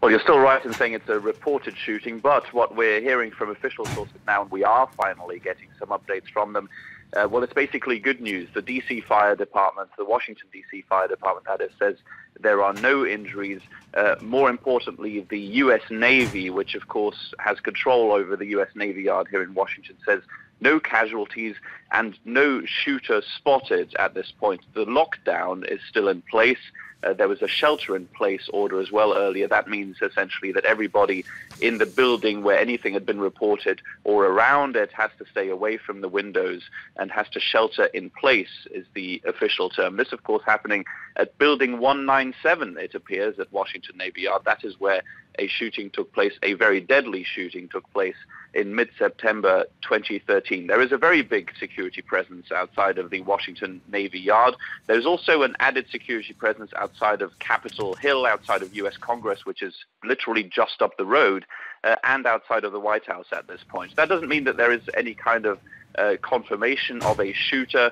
Well, you're still right in saying it's a reported shooting, but what we're hearing from official sources now, and we are finally getting some updates from them, well, it's basically good news. The D.C. Fire Department, the Washington, D.C. Fire Department, that is, says there are no injuries. More importantly, the U.S. Navy, which, of course, has control over the U.S. Navy Yard here in Washington, says no casualties and no shooter spotted at this point. The lockdown is still in place. There was a shelter-in-place order as well earlier. That means essentially that everybody in the building where anything had been reported or around it has to stay away from the windows and has to shelter in place is the official term. This, of course, happening at Building 197, it appears, at Washington Navy Yard. That is where a shooting took place, a very deadly shooting took place in mid-September 2013. There is a very big security presence outside of the Washington Navy Yard. There's also an added security presence outside of Capitol Hill, outside of U.S. Congress, which is literally just up the road, and outside of the White House at this point. That doesn't mean that there is any kind of confirmation of a shooter.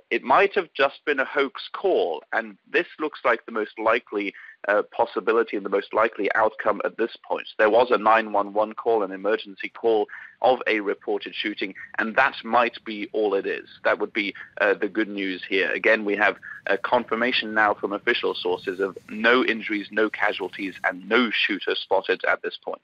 It might have just been a hoax call, and this looks like the most likely possibility and the most likely outcome at this point. There was a 911 call, an emergency call of a reported shooting, and that might be all it is. That would be the good news here. Again, we have confirmation now from official sources of no injuries, no casualties, and no shooter spotted at this point.